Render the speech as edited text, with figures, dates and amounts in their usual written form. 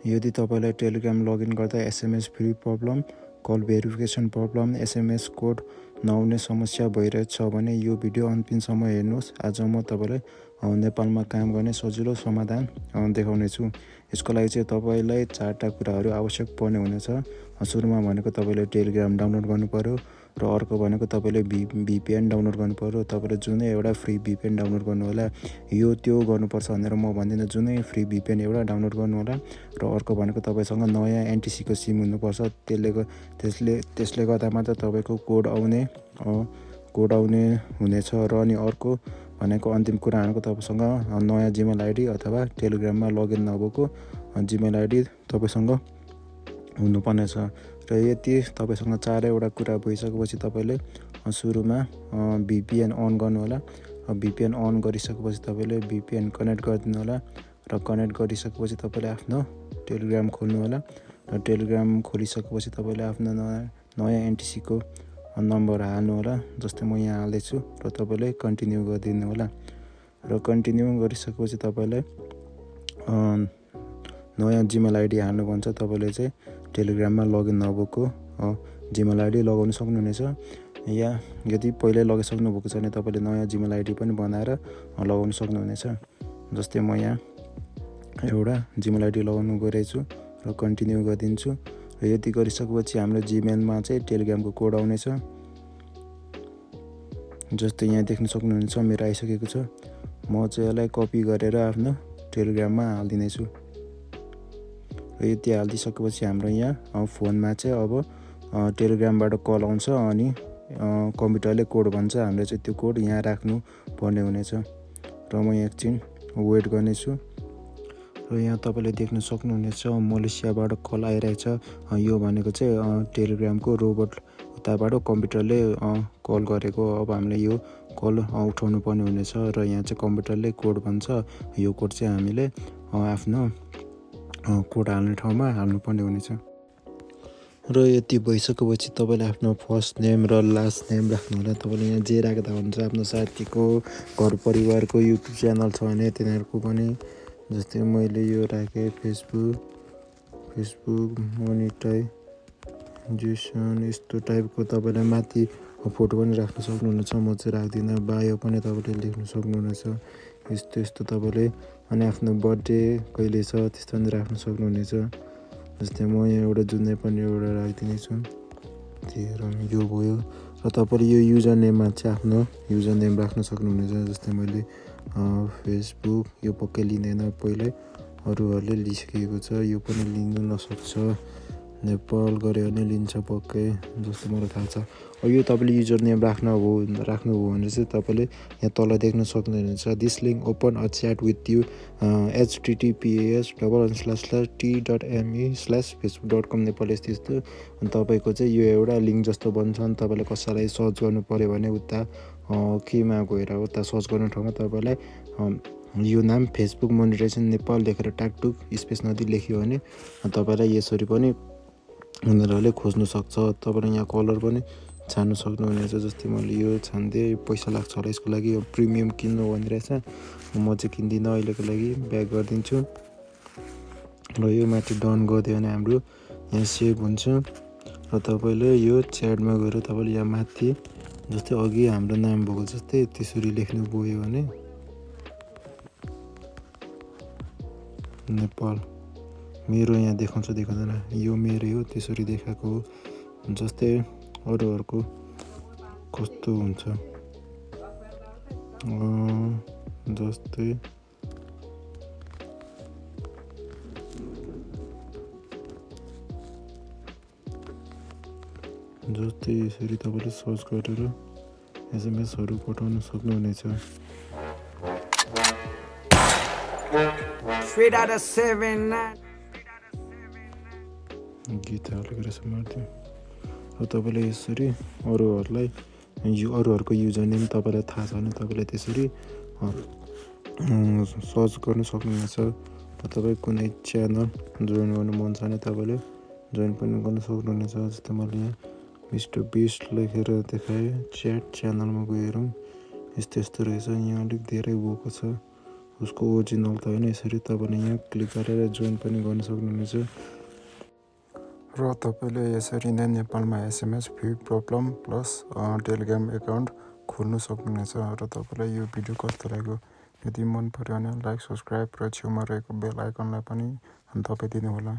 यदि तपाईलाई Telegram login गर्दा SMS free problem, call verification problem, SMS code नआउने समस्या भइरहेछ भने यो भिडियो अन्तिमसम्म हेर्नुहोस्। आज म तपाईलाई नेपालमा काम गर्ने सजिलो समाधान देखाउनेछु। यसको लागि चाहिँ तपाईलाई 4टा कुराहरू आवश्यक पर्ने हुनेछ। सुरुमा भनेको तपाईले टेलिग्राम डाउनलोड गर्नु पर्यो र अर्को भनेको तपाईले VPN डाउनलोड गर्नु पर्यो। तपाईले जुनै एउटा फ्री VPN डाउनलोड गर्नु होला। यो त्यो गर्नुपर्छ भनेर म भन्दिनँ, जुनै फ्री VPN एउटा डाउनलोड गर्नु होला। र अर्को भनेको तपाईसँग नयाँ NTC को सिम हुनुपर्छ। त्यसले गर्दा मात्र तपाईको कोड आउने हुनेछ। र अनि अर्को भनेको अन्तिम कुरा भनेको तपाईसँग नयाँ Gmail ID अथवा टेलिग्राममा लगइन नभएको Gmail ID तपाईसँग हुनुपर्नेछ। र यति तपाईसँग 4वटा कुरा भइसकेपछि तपाईले सुरुमा VPN अन गर्नु होला। VPN अन गरिसकेपछि तपाईले VPN कनेक्ट गरिदिनु होला। र कनेक्ट गरिसकेपछि तपाईले आफ्नो टेलिग्राम खोल्नु होला। र टेलिग्राम खोलिसकेपछि तपाईले आफ्नो नयाँ NTC को नम्बर हाल्नु होला। जस्तै म यहाँ हाल्दैछु र तपाईले कन्टिन्यू गरिदिनु होला। र कन्टिन्यू गरिसकेपछि तपाईलाई नयाँ Gmail ID हाल्नु भन्छ। तपाईले चाहिँ टेलिग्राममा लगइन नभएको Gmail ID लगाउन सक्नुहुनेछ। या यदि पहिल्यै लगाइसक्नु भएको छ भने तपाईले नयाँ Gmail ID पनि बनाएर लगाउन सक्नुहुनेछ। जस्तै म यहाँ एउटा Gmail ID लगाउनु गइरहेछु र कन्टिन्यू गरिदिन्छु। र यति गरिसकेपछि हाम्रो Gmailमा चाहिँ टेलिग्रामको कोड आउनेछ। जस्तै यहाँ देख्न सक्नुहुनेछ मेरो आइसकेको छ। म चाहिँ यसलाई कपी गरेर आफ्नो टेलिग्राममा हाल्दिनेछु। र यति हालिदिसकेपछि हाम्रो यहाँ फोनमा चाहिँ अब टेलिग्रामबाट कल आउँछ अनि कम्प्युटरले कोड भन्छ। हामीले चाहिँ त्यो कोड यहाँ राख्नु पर्ने हुनेछ। र म एकछिन वेट गर्नेछु। र यहाँ तपाईले देख्न सक्नुहुनेछ मलेसियाबाट कल आइरहेछ। यो भनेको चाहिँ टेलिग्रामको रोबोट उताबाट कम्प्युटरले कल गरेको। अब हामीले यो कल उठाउनु पर्ने हुनेछ। र यहाँ चाहिँ कम्प्युटरले कोड भन्छ। यो कोड चाहिँ हामीले आफ्नो कोड हाल्ने ठाउँमा हाल्नुपर्ने हुनेछ। र यति भइसकेपछि तपाईले आफ्नो फर्स्ट नेम र लास्ट नेम राख्नु होला। तपाईले यहाँ जे राख्दा हुन्छ, आफ्नो साथीको घर परिवारको युट्युब च्यानल छ भने तिनीहरूको पनि। जस्तै मैले यो राखेँ फेसबुक मोनिटाइजेसन यस्तो टाइपको। तपाईले माथि फोटो पनि राख्न सक्नुहुनेछ। म चाहिँ राख्दिनँ। बायो पनि तपाईले लेख्न सक्नुहुनेछ। यस्तो तपाईले अनि आफ्नो बर्थडे कहिले छ त्यस्तो पनि राख्न सक्नुहुनेछ। जस्तै म यहाँ एउटा जुनै पनि एउटा राखिदिनेछु। यो भयो। र तपाईले यो युजर नेममा चाहिँ आफ्नो युजर नेम राख्न सक्नुहुनेछ। जस्तै मैले फेसबुक यो पक्कै लिँदैन, पहिल्यै अरूहरूले लिइसकेको छ। यो पनि लिनु नसक्छ। नेपाल गऱ्यो भने लिन्छ पक्कै, जस्तो मलाई थाहा छ। यो तपाईले युजर नेम राख्नुभयो भने चाहिँ तपाईले यहाँ तल देख्न सक्नुहुनेछ this link open a chat with you https://t.me/facebook.com Nepal यस्तो। अनि तपाईको चाहिँ यो एउटा लिङ्क जस्तो बन्छ। अनि तपाईले कसैलाई सर्च गर्नु पर्यो भने उता केमा गएर उता सर्च गर्ने ठाउँमा तपाईलाई यो नाम फेसबुक मोनिटाइजेसन नेपाल लेखेर टाकटुक स्पेस नदिई लेख्यो भने तपाईलाई यसरी पनि उनीहरूले खोज्नु सक्छ। तपाईले यहाँ कलर पनि छान्नु सक्नुहुनेछ। जस्तै मैले यो छानिदिएँ। पैसा लाग्छ होला यसको लागि। यो प्रिमियम किन्नु भनिरहेछ। म चाहिँ किन्दिनँ अहिलेको लागि, ब्याक गरिदिन्छु। र यो माथि डन गरिदियो भने हाम्रो यहाँ सेभ हुन्छ। र तपाईले यो च्याटमा गएर तपाईले यहाँ माथि जस्तै अघि हाम्रो नाम भएको जस्तै त्यसरी लेख्नु गयो भने नेपाल मेरो यहाँ देखाउँछ देखाउँदैन, यो मेरो हो त्यसरी देखाएको हो। जस्तै अरूहरूको कस्तो हुन्छ, जस्तै यसरी तपाईले सर्च गरेर SMS-हरू पठाउन सक्नुहुनेछ। गीत हालेको रहेछ माथि। र तपाईले यसरी अरूहरूको युजर नेम तपाईलाई थाहा छ भने तपाईले त्यसरी सर्च गर्न सक्नुहुनेछ। र तपाईँ कुनै च्यानल जोइन गर्नु मन छ भने तपाईले जोइन पनि गर्न सक्नुहुनेछ। जस्तै मैले यहाँ मिस्टर बिस्ट लेखेर देखाएँ। च्याट च्यानलमा गएर यस्तो रहेछ। यहाँ अलिक धेरै भएको छ। उसको ओरिजिनल त होइन। यसरी तपाईँले यहाँ क्लिक गरेर जोइन पनि गर्न सक्नुहुनेछ र तपाईँले यसरी नै नेपालमा SMS free problem plus Telegram account खोल्नु सक्नुहुनेछ। र तपाईँलाई यो भिडियो कस्तो लाग्यो, यदि मन पर्यो भने लाइक, सब्सक्राइब र छेउमा रहेको बेल आइकनलाई पनि दबाइदिनु होला।